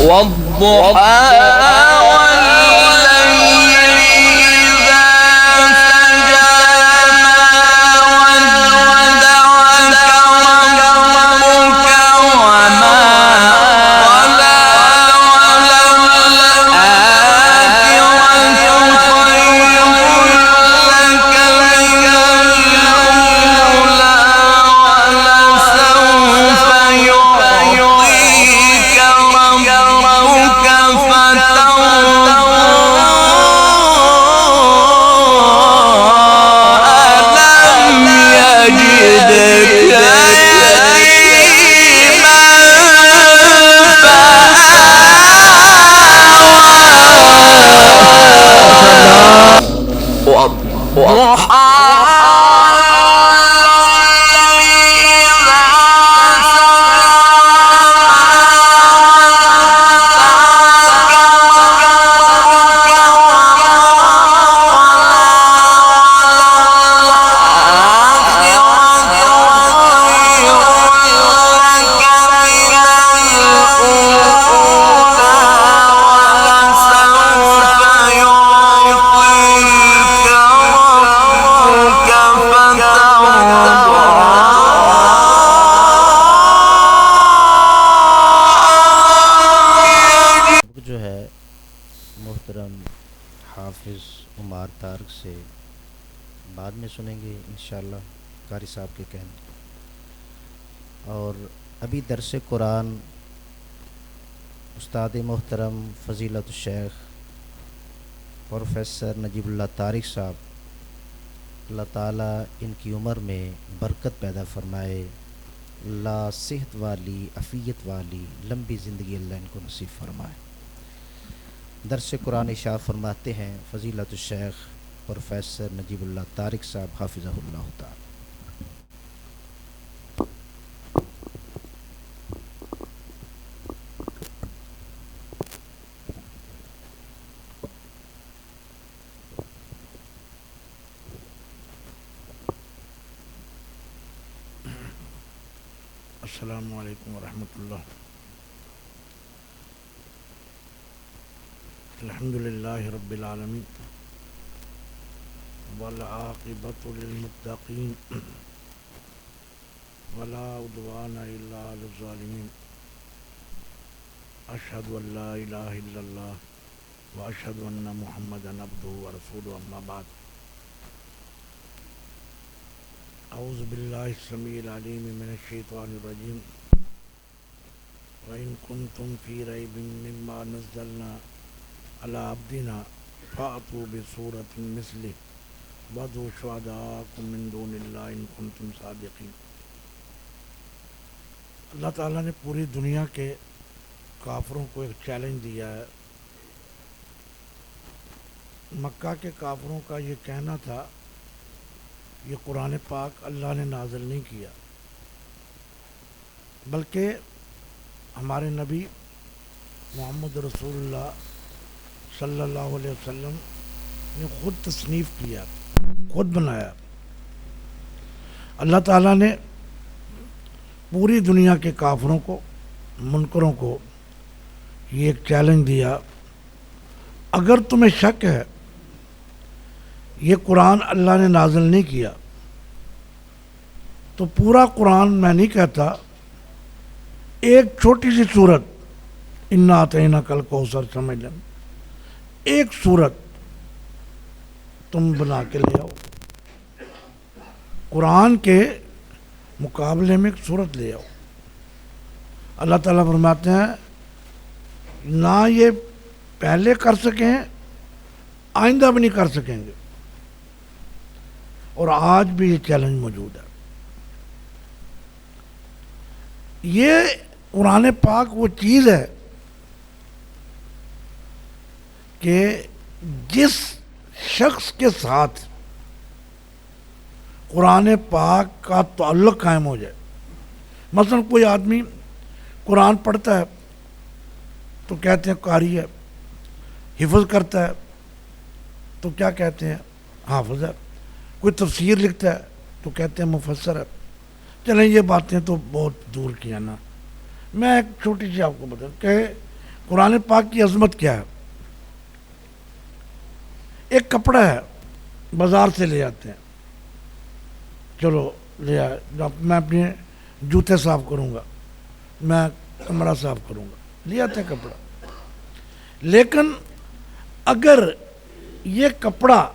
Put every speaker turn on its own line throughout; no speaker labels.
والضحى والليل إذا سجى ما ودعك ربك وما قلى وللآخرة خير لك من الأولى ولسوف يعطيك ربك فترضى ألم يجدك يتيما فآوى والضحى
جو ہے محترم حافظ عمار طارق سے بعد میں سنیں گے انشاءاللہ قاری صاحب کے کہنے. اور ابھی درس قرآن استاد محترم فضیلت الشیخ پروفیسر نجیب اللہ طارق صاحب، اللہ تعالیٰ ان کی عمر میں برکت پیدا فرمائے، اللہ صحت والی عافیت والی لمبی زندگی اللہ ان کو نصیب فرمائے. درس قرآن ارشاد فرماتے ہیں فضیلت الشیخ پروفیسر نجیب اللہ طارق صاحب حافظہ اللہ تعالی.
السلام علیکم ورحمۃ اللہ. الحمدللہ رب العالمین والعاقبۃ للمتقین ولا عدوان الا علی الظالمین. اشہد ان لا الہ الا اللہ واشہد ان محمدا عبدہ ورسولہ. اما بعد، اعوذ باللہ السمیع العلیم من الشیطان الرجیم. وَإِن كُنتُمْ فِي رَيْبٍ مِّمَّا نَزَّلْنَا عَلَىٰ عَبْدِنَا فَأْتُوا بِسُورَةٍ مِّثْلِهِ وَادْعُوا شُهَدَاءَكُم مِّن دُونِ اللَّهِ إِن كُنتُمْ صَادِقِينَ. اللہ تعالیٰ نے پوری دنیا کے کافروں کو ایک چیلنج دیا ہے. مکہ کے کافروں کا یہ کہنا تھا یہ قرآن پاک اللہ نے نازل نہیں کیا، بلکہ ہمارے نبی محمد رسول اللہ صلی اللہ علیہ وسلم نے خود تصنیف کیا، خود بنایا. اللہ تعالیٰ نے پوری دنیا کے کافروں کو، منکروں کو یہ ایک چیلنج دیا، اگر تمہیں شک ہے یہ قرآن اللہ نے نازل نہیں کیا تو پورا قرآن میں نہیں کہتا، ایک چھوٹی سی صورت انا اعطیناک الکوثر سمجھ لیں، ایک صورت تم بنا کے لے آؤ، قرآن کے مقابلے میں ایک صورت لے آؤ. اللہ تعالیٰ فرماتے ہیں نہ یہ پہلے کر سکیں آئندہ بھی نہیں کر سکیں گے، اور آج بھی یہ چیلنج موجود ہے. یہ قرآن پاک وہ چیز ہے کہ جس شخص کے ساتھ قرآن پاک کا تعلق قائم ہو جائے. مثلا کوئی آدمی قرآن پڑھتا ہے تو کہتے ہیں قاری ہے، حفظ کرتا ہے تو کیا کہتے ہیں حافظ ہے، کوئی تفسیر لکھتا ہے تو کہتے ہیں مفسر ہے. چلیں یہ باتیں تو بہت دور کی ہیں نا. میں ایک چھوٹی سی آپ کو بتاؤں کہ قرآن پاک کی عظمت کیا ہے؟ ایک کپڑا ہے، بازار سے لے آتے ہیں، چلو لے آئے، میں اپنے جوتے صاف کروں گا، میں کمرہ صاف کروں گا، لے آتے ہیں کپڑا. لیکن اگر یہ کپڑا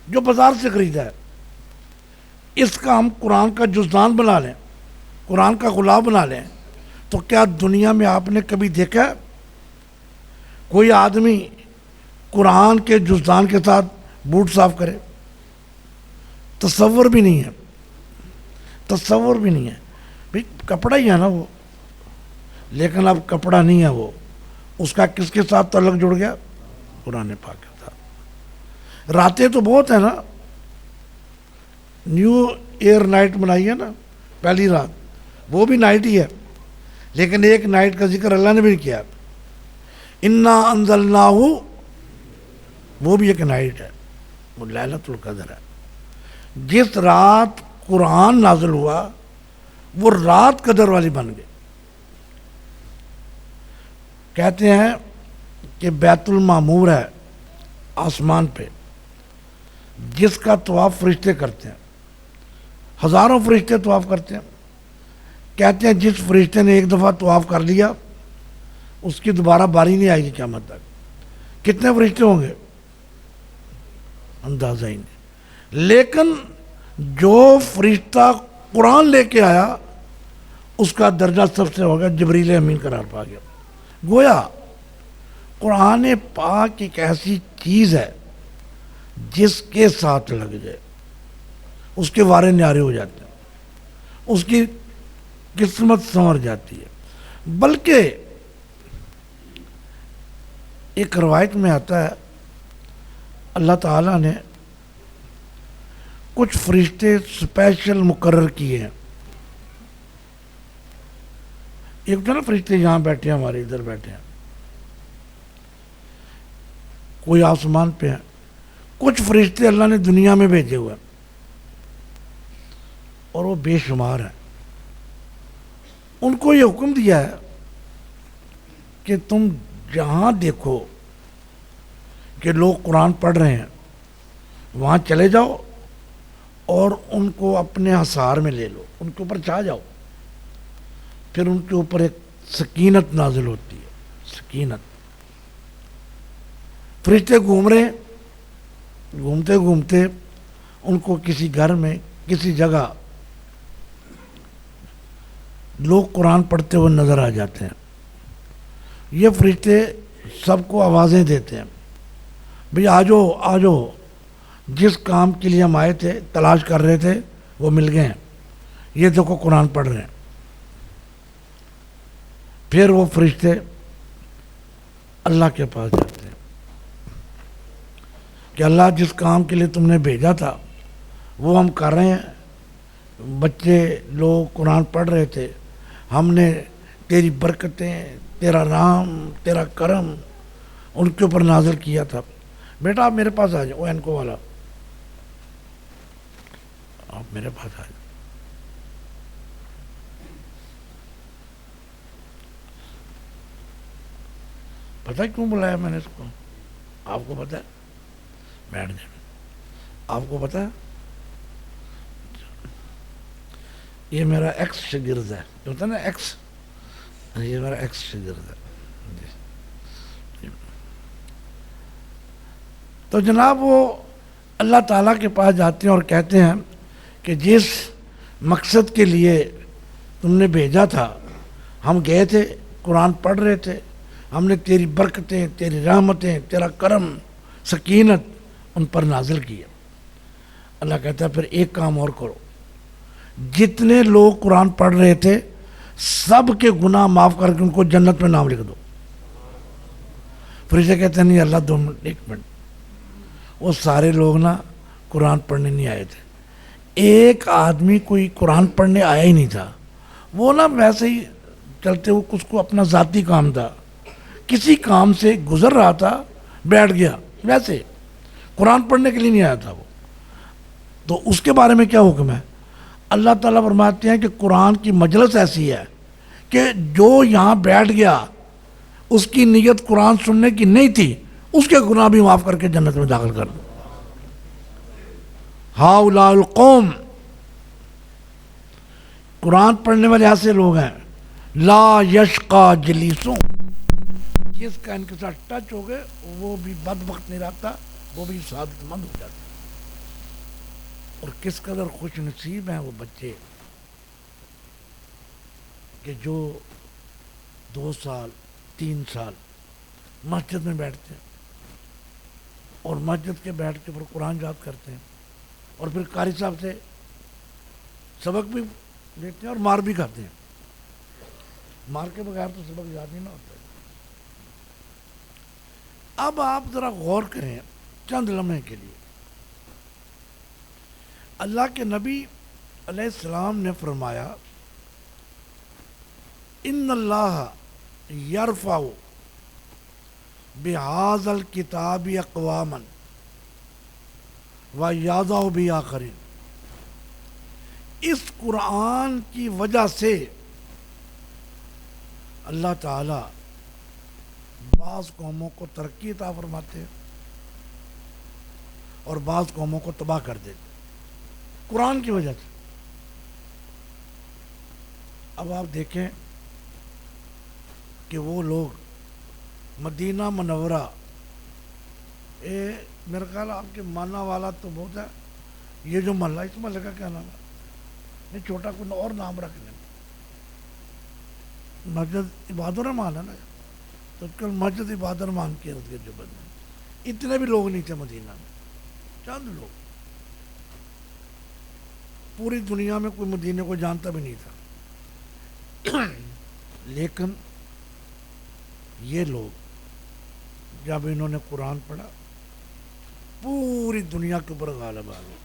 جو بازار سے خریدا ہے اس کا ہم قرآن کا جزدان بنا لیں، قرآن کا غلاف بنا لیں، تو کیا دنیا میں آپ نے کبھی دیکھا ہے کوئی آدمی قرآن کے جزدان کے ساتھ بوٹ صاف کرے؟ تصور بھی نہیں ہے، تصور بھی نہیں ہے. بھئی کپڑا ہی ہے نا وہ، لیکن اب کپڑا نہیں ہے وہ، اس کا کس کے ساتھ تعلق جڑ گیا؟ قرآن پاک کے ساتھ. راتیں تو بہت ہیں نا، نیو ایئر نائٹ منائی ہے نا، پہلی رات وہ بھی نائٹ ہی ہے، لیکن ایک نائٹ کا ذکر اللہ نے بھی کیا، انا انزلناہ، وہ بھی ایک نائٹ ہے، وہ لیلۃ القدر ہے. جس رات قرآن نازل ہوا وہ رات قدر والی بن گئی. کہتے ہیں کہ بیت المعمور ہے آسمان پہ، جس کا طواف فرشتے کرتے ہیں، ہزاروں فرشتے طواف کرتے ہیں. کہتے ہیں جس فرشتے نے ایک دفعہ طواف کر لیا اس کی دوبارہ باری نہیں آئے گی قیامت تک. کتنے فرشتے ہوں گے؟ اندازہ ہی نہیں. لیکن جو فرشتہ قرآن لے کے آیا اس کا درجہ سب سے ہوگا جبریل امین قرار پا گیا. گویا قرآن پاک ایک ایسی چیز ہے جس کے ساتھ لگ جائے اس کے وارے نیارے ہو جاتے ہیں، اس کی قسمت سنور جاتی ہے. بلکہ ایک روایت میں آتا ہے اللہ تعالیٰ نے کچھ فرشتے اسپیشل مقرر کیے ہیں. ایک تو نا فرشتے یہاں بیٹھے ہیں، ہمارے ادھر بیٹھے ہیں، کوئی آسمان پہ ہیں، کچھ فرشتے اللہ نے دنیا میں بھیجے ہوئے ہیں اور وہ بے شمار ہیں. ان کو یہ حکم دیا ہے کہ تم جہاں دیکھو کہ لوگ قرآن پڑھ رہے ہیں وہاں چلے جاؤ اور ان کو اپنے حصار میں لے لو، ان کے اوپر چھا جاؤ. پھر ان کے اوپر ایک سکینت نازل ہوتی ہے، سکینت. فرشتے گھوم رہے، گھومتے گھومتے ان کو کسی گھر میں کسی جگہ لوگ قرآن پڑھتے ہوئے نظر آ جاتے ہیں. یہ فرشتے سب کو آوازیں دیتے ہیں، بھئی آ جاؤ آ جاؤ، جس کام کے لیے ہم آئے تھے تلاش کر رہے تھے وہ مل گئے ہیں، یہ دیکھو قرآن پڑھ رہے ہیں. پھر وہ فرشتے اللہ کے پاس جاتے ہیں کہ اللہ جس کام کے لیے تم نے بھیجا تھا وہ ہم کر رہے ہیں. بچے لوگ قرآن پڑھ رہے تھے، ہم نے تیری برکتیں، تیرا رحم، تیرا کرم ان کے اوپر نازل کیا تھا. بیٹا آپ میرے پاس آ جاؤ، وہ اینکو والا آپ میرے پاس آ جاؤ. پتہ کیوں بلایا میں نے اس کو؟ آپ کو پتہ ہے؟ بیٹھ جائیں. آپ کو پتہ ہے یہ میرا ایکس شاگرد ہے، جو ہوتا ہے نا ایکس، یہ میرا ایکس شاگرد ہے. تو جناب وہ اللہ تعالیٰ کے پاس جاتے ہیں اور کہتے ہیں کہ جس مقصد کے لیے تم نے بھیجا تھا ہم گئے تھے، قرآن پڑھ رہے تھے، ہم نے تیری برکتیں، تیری رحمتیں، تیرا کرم، سکینت ان پر نازل کیا. اللہ کہتا ہے پھر ایک کام اور کرو، جتنے لوگ قرآن پڑھ رہے تھے سب کے گناہ معاف کر کے ان کو جنت میں نام لکھ دو. فرشتے کہتے ہیں نہیں اللہ 2 منٹ 1 منٹ، وہ سارے لوگ نا قرآن پڑھنے نہیں آئے تھے. ایک آدمی کوئی قرآن پڑھنے آیا ہی نہیں تھا، وہ نا ویسے ہی چلتے ہوئے اس کو اپنا ذاتی کام تھا، کسی کام سے گزر رہا تھا بیٹھ گیا، ویسے قرآن پڑھنے کے لیے نہیں آیا تھا وہ. تو اس کے بارے میں کیا حکم ہے؟ اللہ تعالیٰ فرماتے ہیں کہ قرآن کی مجلس ایسی ہے کہ جو یہاں بیٹھ گیا اس کی نیت قرآن سننے کی نہیں تھی، اس کے گناہ بھی معاف کر کے جنت میں داخل کر دو. ہاؤلاء القوم، قرآن پڑھنے والے ایسے لوگ ہیں، لا یشقا جلیسوں، جس کا ان کے ساتھ ٹچ ہو گئے وہ بھی بدبخت نہیں رہتا، وہ بھی سعادت مند ہو جاتا. اور کس قدر خوش نصیب ہیں وہ بچے کہ جو 2 سال 3 سال مسجد میں بیٹھتے ہیں اور مسجد کے بیٹھ کے پھر قرآن یاد کرتے ہیں اور پھر قاری صاحب سے سبق بھی لیتے ہیں اور مار بھی کھاتے ہیں. مار کے بغیر تو سبق یاد نہیں نہ ہوتا. اب آپ ذرا غور کریں چند لمحے کے لیے. اللہ کے نبی علیہ السلام نے فرمایا ان اللہ یرفع بہذا الکتاب اقواما ویضع بآخرین. اس قرآن کی وجہ سے اللہ تعالی بعض قوموں کو ترقی عطا فرماتے ہیں اور بعض قوموں کو تباہ کر دیتے قرآن کی وجہ سے. اب آپ دیکھیں کہ وہ لوگ مدینہ منورہ، میرا خیال آپ کے مانا والا تو بہت ہے، یہ جو محلہ اس محلے کا کیا نام ہے؟ نہیں چھوٹا کوئی اور نام رکھ لیں. مسجد عباد الرحمان ہے نا، تو کل مسجد عباد الرحمان کے ارد گرد جو بنے، اتنے بھی لوگ نہیں تھے مدینہ میں، چند لوگ. پوری دنیا میں کوئی مدینہ کو جانتا بھی نہیں تھا. لیکن یہ لوگ جب انہوں نے قرآن پڑھا پوری دنیا کے اوپر غالب آ گئے.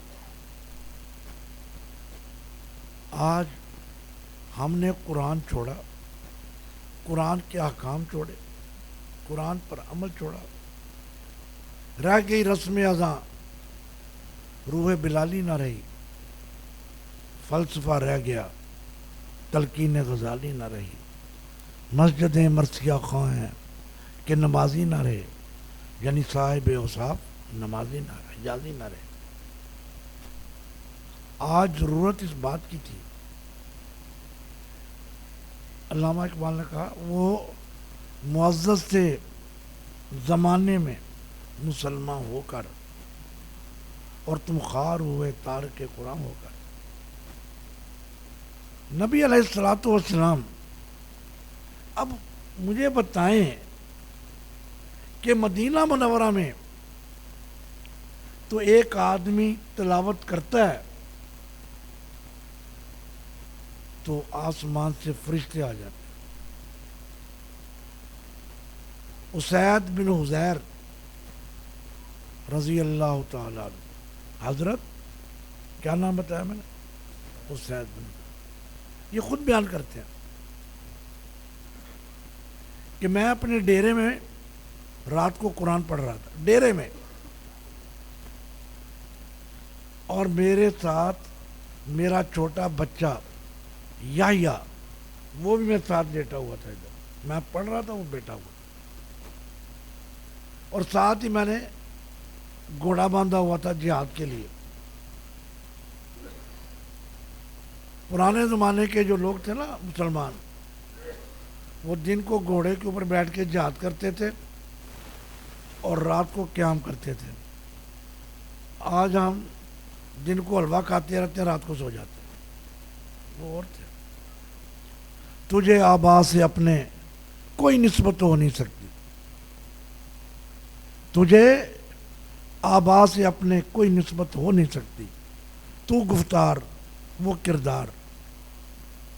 آج ہم نے قرآن چھوڑا، قرآن کے احکام چھوڑے، قرآن پر عمل چھوڑا، رہ گئی رسم ازاں، روح بلالی نہ رہی، فلسفہ رہ گیا، تلقین غزالی نہ رہی، مسجدیں مرثیہ خواں ہیں کہ نمازی نہ رہے، یعنی صاحب اوصاف نمازی نہ رہے، حجازی نہ رہے. آج ضرورت اس بات کی تھی. علامہ اقبال نے کہا وہ معزز سے زمانے میں مسلمان ہو کر اور تم خوار ہوئے تارک قرآن ہو کر. نبی علیہ الصلوۃ والسلام اب مجھے بتائیں کہ مدینہ منورہ میں تو ایک آدمی تلاوت کرتا ہے تو آسمان سے فرشتے آ جاتے ہیں. اسید بن حضیر رضی اللہ تعالیٰ عنہ، حضرت کیا نام بتایا میں نے؟ اسید بن، یہ خود بیان کرتے ہیں کہ میں اپنے ڈیرے میں رات کو قرآن پڑھ رہا تھا، ڈیرے میں، اور میرے ساتھ میرا چھوٹا بچہ یحییٰ وہ بھی میرے ساتھ لیٹا ہوا تھا. ادھر میں پڑھ رہا تھا، وہ بیٹھا ہوا، اور ساتھ ہی میں نے گھوڑا باندھا ہوا تھا جہاد کے لیے. پرانے زمانے کے جو لوگ تھے نا مسلمان، وہ دن کو گھوڑے کے اوپر بیٹھ کے جہاد کرتے تھے اور رات کو قیام کرتے تھے. آج ہم دن کو حلوہ کھاتے رہتے ہیں، رات کو سو جاتے ہیں. وہ اور تھے. تجھے آبا سے اپنے کوئی نسبت ہو نہیں سکتی، تجھے آبا سے اپنے کوئی نسبت ہو نہیں سکتی. تو گفتار وہ کردار،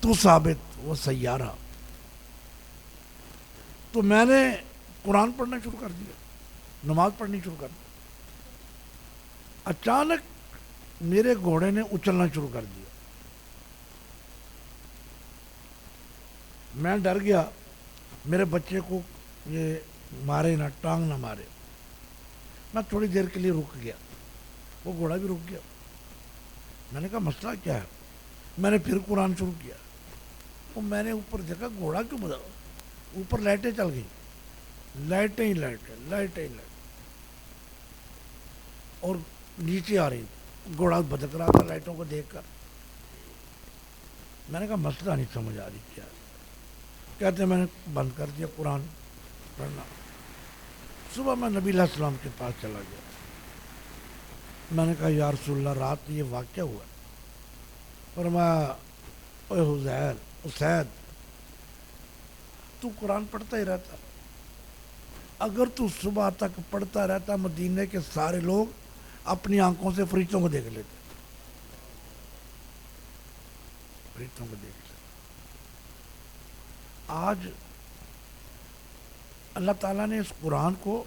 تو ثابت وہ سیارہ. تو میں نے قرآن پڑھنا شروع کر دیا، نماز پڑھنی شروع کر دی. اچانک میرے گھوڑے نے اچھلنا شروع کر دیا. میں ڈر گیا میرے بچے کو یہ مارے نہ، ٹانگ نہ مارے. میں تھوڑی دیر کے لیے رک گیا، وہ گھوڑا بھی رک گیا. میں نے کہا مسئلہ کیا ہے؟ میں نے پھر قرآن شروع کیا. تو میں نے اوپر دیکھا گھوڑا کیوں بدا، اوپر لائٹیں چل گئی، لائٹیں ہی لائٹیں، لائٹیں ہی لائٹیں، اور نیچے آ رہی تھی، گھوڑا بھٹک رہا تھا لائٹوں کو دیکھ کر۔ میں نے کہا مسئلہ نہیں سمجھ آ رہی کیا ہے۔ کہتے ہیں میں نے بند کر دیا قرآن پڑھنا۔ صبح میں نبی علیہ السلام کے پاس چلا گیا، میں نے کہا یا رسول اللہ رات یہ واقعہ ہوا ہے۔ فرمایا اے حزیر اسید، تو قرآن پڑھتا ہی رہتا، اگر تو صبح تک پڑھتا رہتا مدینے کے سارے لوگ اپنی آنکھوں سے فرشتوں کو دیکھ لیتے، فرشتوں کو دیکھ لیتے۔ آج اللہ تعالیٰ نے اس قرآن کو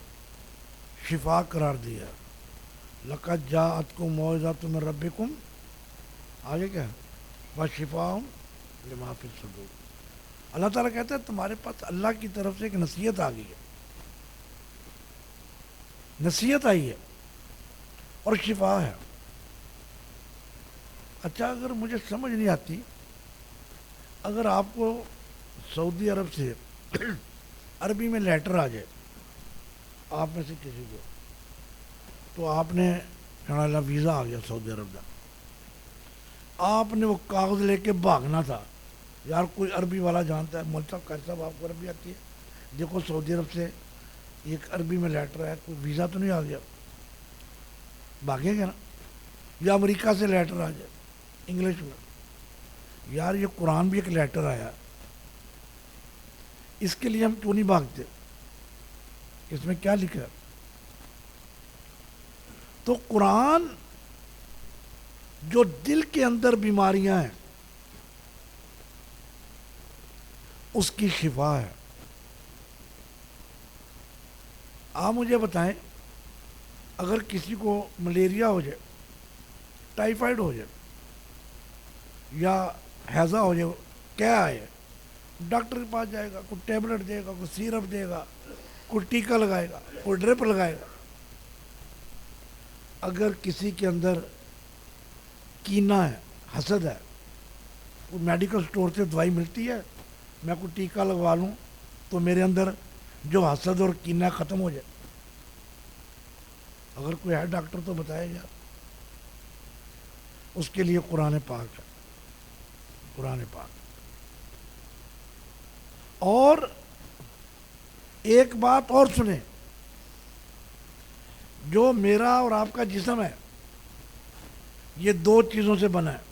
شفا قرار دیا، لقد جاءتکم موعظۃ من ربکم، آگے کیا ہے وشفاء لما فی الصدور۔ اللہ تعالیٰ کہتا ہے تمہارے پاس اللہ کی طرف سے ایک نصیحت آ گئی ہے، نصیحت آئی ہے اور شفا ہے۔ اچھا اگر مجھے سمجھ نہیں آتی، اگر آپ کو سعودی عرب سے عربی میں لیٹر آ جائے آپ میں سے کسی کو، تو آپ نے کہنا ویزا آ گیا سعودی عرب کا، آپ نے وہ کاغذ لے کے بھاگنا تھا، یار کوئی عربی والا جانتا ہے، مول صاحب قاری صاحب آپ کو عربی آتی ہے، دیکھو سعودی عرب سے ایک عربی میں لیٹر ہے، کوئی ویزا تو نہیں آ گیا، بھاگیں گے نا۔ یا امریکہ سے لیٹر آ جائے انگلش میں، یار یہ قرآن بھی ایک لیٹر آیا، اس کے لیے ہم کیوں نہیں بھاگتے، اس میں کیا لکھا ہے؟ تو قرآن جو دل کے اندر بیماریاں ہیں اس کی شفا ہے۔ آپ مجھے بتائیں اگر کسی کو ملیریا ہو جائے، ٹائیفائڈ ہو جائے یا ہیضہ ہو جائے، کیا آئے، ڈاکٹر کے پاس جائے گا، کوئی ٹیبلٹ دے گا، کوئی سیرپ دے گا، کوئی ٹیکہ لگائے گا، کوئی ڈرپ لگائے گا۔ اگر کسی کے اندر کینہ ہے، حسد ہے، کوئی میڈیکل سٹور سے دوائی ملتی ہے، میں کوئی ٹیکہ لگوا لوں تو میرے اندر جو حسد اور کینہ ختم ہو جائے؟ اگر کوئی ہے ڈاکٹر تو بتائے گا، اس کے لیے قرآن پاک ہے، قرآن پاک۔ اور ایک بات اور سنیں، جو میرا اور آپ کا جسم ہے یہ دو چیزوں سے بنا ہے،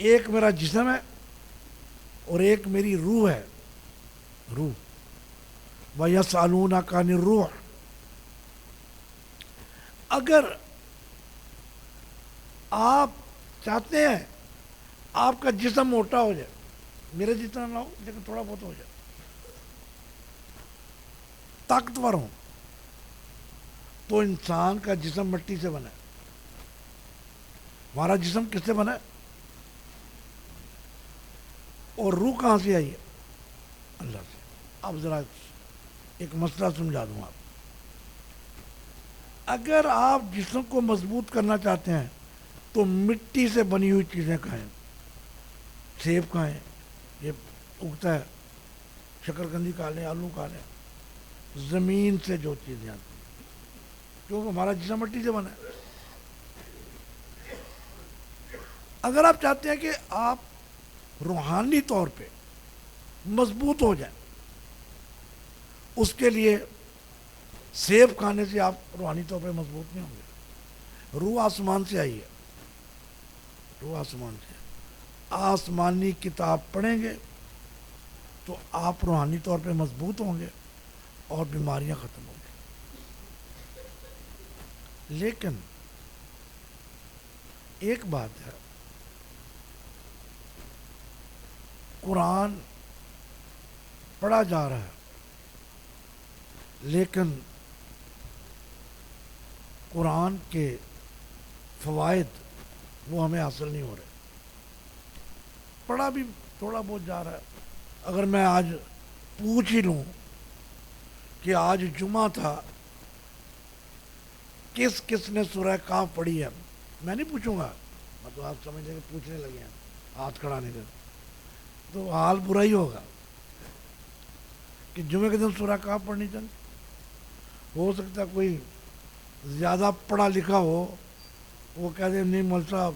ایک میرا جسم ہے اور ایک میری روح ہے، روح۔ وَيَسْأَلُونَكَ عَنِ الرُّوحِ، اگر آپ چاہتے ہیں آپ کا جسم موٹا ہو جائے، میرے جتنا نہ ہو لیکن تھوڑا بہت ہو جائے، طاقتور ہوں، تو انسان کا جسم مٹی سے بنا ہے۔ ہمارا جسم کس سے بنا ہے؟ اور روح کہاں سے آئی ہے؟ اللہ سے۔ اب ذرا ایک مسئلہ سمجھا دوں آپ، اگر آپ جسم کو مضبوط کرنا چاہتے ہیں تو مٹی سے بنی ہوئی چیزیں کھائیں، سیب کھائیں، یہ اگتا ہے، شکرکندی کھا لیں، آلو کھا لیں، زمین سے جو چیزیں آتی ہیں، کیونکہ ہمارا جسم مٹی سے بنا ہے۔ اگر آپ چاہتے ہیں کہ آپ روحانی طور پہ مضبوط ہو جائیں، اس کے لیے سیب کھانے سے آپ روحانی طور پہ مضبوط نہیں ہوں گے۔ روح آسمان سے آئی ہے، روح آسمان سے، آسمانی کتاب پڑھیں گے تو آپ روحانی طور پہ مضبوط ہوں گے اور بیماریاں ختم ہوں گی۔ لیکن ایک بات ہے، قرآن پڑھا جا رہا ہے لیکن قرآن کے فوائد وہ ہمیں حاصل نہیں ہو رہے۔ پڑھا بھی تھوڑا بہت جا رہا ہے۔ اگر میں آج پوچھ ہی لوں کہ آج جمعہ تھا، کس کس نے سورہ کہف پڑھی ہے، میں نہیں پوچھوں گا، میں تو آپ سمجھ لیں کہ پوچھنے لگے ہیں ہاتھ کھڑانے کے، تو حال برا ہی ہوگا کہ جمعے کے دن سورہ کہف پڑھنی چاہیے. ہو سکتا ہے کوئی زیادہ پڑھا لکھا ہو, وہ کہتے ہیں نہیں مول صاحب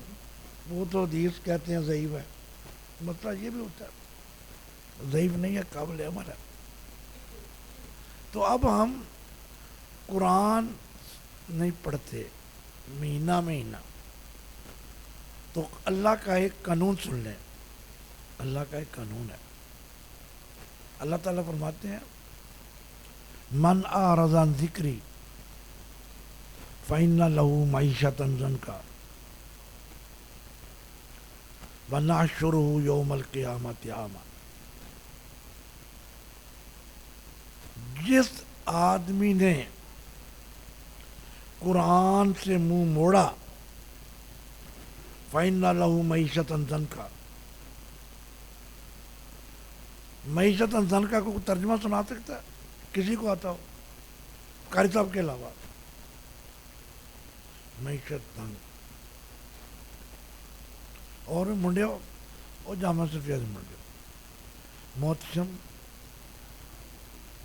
وہ تو حدیث کہتے ہیں ضعیف ہے. مسئلہ یہ بھی ہوتا ہے, ضعیف نہیں ہے, قابل عمل ہے. تو اب ہم قرآن نہیں پڑھتے مہینہ مہینہ, تو اللہ کا ایک قانون سن لیں. اللہ کا ایک قانون ہے. اللہ تعالیٰ فرماتے ہیں من اعرض عن ذکری فإن له معیشة ضنکا وَنَحْشُرُهُ يَوْمَ الْقِيَامَةِ أَعْمَى. جس آدمی نے قرآن سے منہ موڑا فَإِنَّ لَهُ مَعِيشَةً ضَنْكَا. معیشتاً ضنکا کو ترجمہ سنا سکتا ہے کسی کو آتا ہو قاری صاحب کے علاوہ؟ معیشت ضنک. اور منڈے ہو اور جامعہ سفیہ سے منڈے ہو محتشم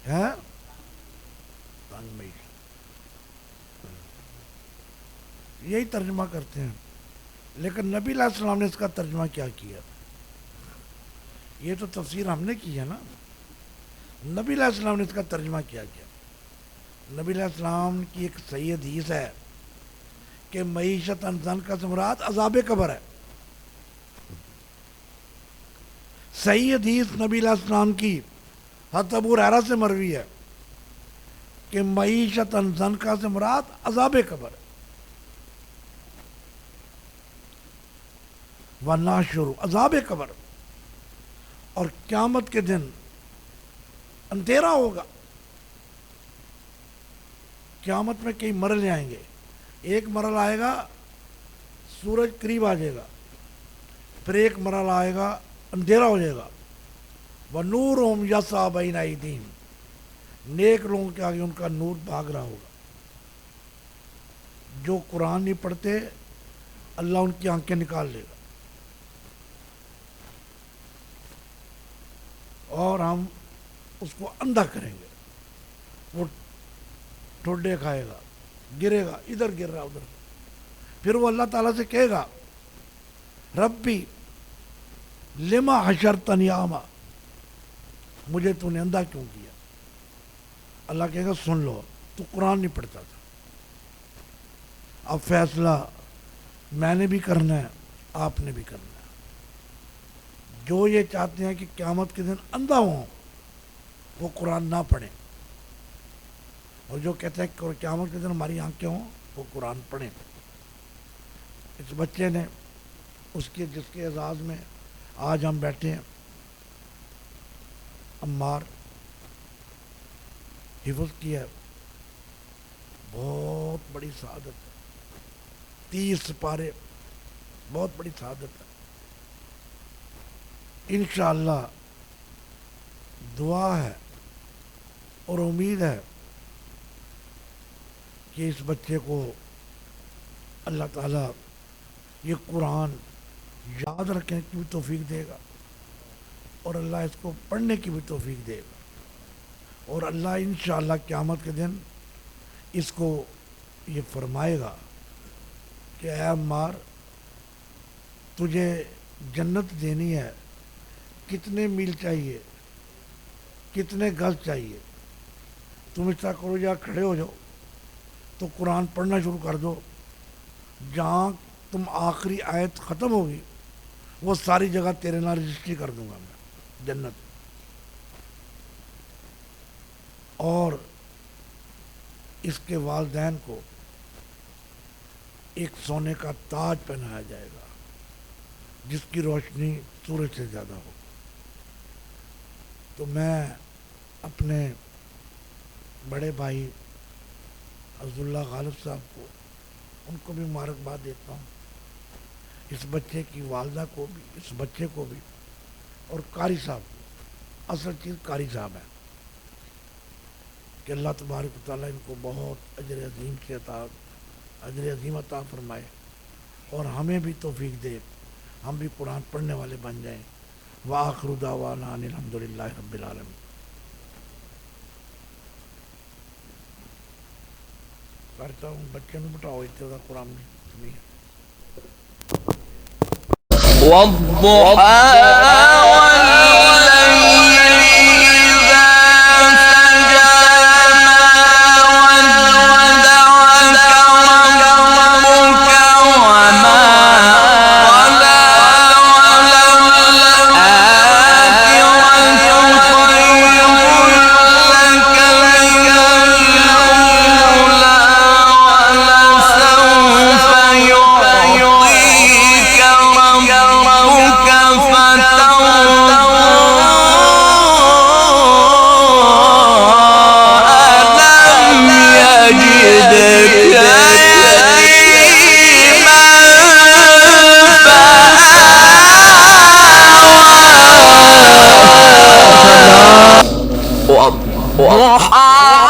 ہے تنگ معیشت, یہی ترجمہ کرتے ہیں. لیکن نبی علیہ السلام نے اس کا ترجمہ کیا کیا؟ یہ تو تفسیر ہم نے کی ہے نا. نبی علیہ السلام نے اس کا ترجمہ کیا کیا؟ نبی علیہ السلام کی ایک صحیح حدیث ہے کہ معیشت ضنکا سے مراد عذاب قبر ہے. صحیح حدیث نبی علیہ السلام کی حضرت ابو ہریرہ سے مروی ہے کہ معیشت ضنکا سے مراد عذاب قبر ہے. وَنَحْشُرُ عذاب قبر, اور قیامت کے دن اندھیرا ہوگا. قیامت میں کئی مرحلے آئیں گے. ایک مرحلہ آئے گا سورج قریب آ جائے گا, پھر ایک مرحلہ آئے گا اندھیرا ہو جائے گا. وَنُورُهُمْ يَسْعَىٰ بَيْنَ أَيْدِيهِمْ, نیک لوگوں کے آگے ان کا نور بھاگ رہا ہوگا. جو قرآن نہیں پڑھتے اللہ ان کی آنکھیں نکال لے گا, اور ہم اس کو اندھا کریں گے. وہ ٹھوڈے کھائے گا, گرے گا, ادھر گر رہا ادھر. پھر وہ اللہ تعالیٰ سے کہے گا ربی لما حشرتنی اعمی, مجھے تو نے اندھا کیوں کیا؟ اللہ کہے گا سن لو, تو قرآن نہیں پڑھتا تھا. اب فیصلہ میں نے بھی کرنا ہے, آپ نے بھی کرنا ہے. جو یہ چاہتے ہیں کہ قیامت کے دن اندھا ہوں وہ قرآن نہ پڑھیں, اور جو کہتے ہیں کہ قیامت کے دن ہماری آنکھیں ہوں وہ قرآن پڑھیں. اس بچے نے جس کے اعزاز میں آج ہم بیٹھے ہیں, عمار, حفظ کیا ہے, بہت بڑی سعادت ہے. 30 سپارے بہت بڑی سعادت ہے. انشاءاللہ دعا ہے اور امید ہے کہ اس بچے کو اللہ تعالیٰ یہ قرآن یاد رکھنے کی بھی توفیق دے گا, اور اللہ اس کو پڑھنے کی بھی توفیق دے گا. اور اللہ انشاءاللہ قیامت کے دن اس کو یہ فرمائے گا کہ اے عمار, تجھے جنت دینی ہے, کتنے میل چاہیے, کتنے گز چاہیے؟ تم اس طرح کرو, یا کھڑے ہو جاؤ تو قرآن پڑھنا شروع کر دو. جہاں تم آخری آیت ختم ہوگی وہ ساری جگہ تیرے نام رجسٹری کر دوں گا میں جنت. اور اس کے والدین کو ایک سونے کا تاج پہنایا جائے گا جس کی روشنی سورج سے زیادہ ہو. تو میں اپنے بڑے بھائی عبداللہ غالب صاحب کو, ان کو بھی مبارکباد دیتا ہوں. اس بچے کی والدہ کو بھی, اس بچے کو بھی, اور قاری صاحب کو. اصل چیز قاری صاحب ہے کہ اللہ تبارک و تعالیٰ ان کو بہت اجر عظیم سے اجر عظیم عطا فرمائے, اور ہمیں بھی توفیق دے, ہم بھی قرآن پڑھنے والے بن جائیں, وآخر دعوانا ان الحمدللہ رب العالمین. کرتا ہوں بچے میں بٹھاؤ اتنے قرآن میں
والضحى والليل إذا سجى ما ودعك ربك وما قلى وللآخرة خير لك من الأولى ولسوف يعطيك ربك فترضى ألم يجدك يتيما فآوى والضحى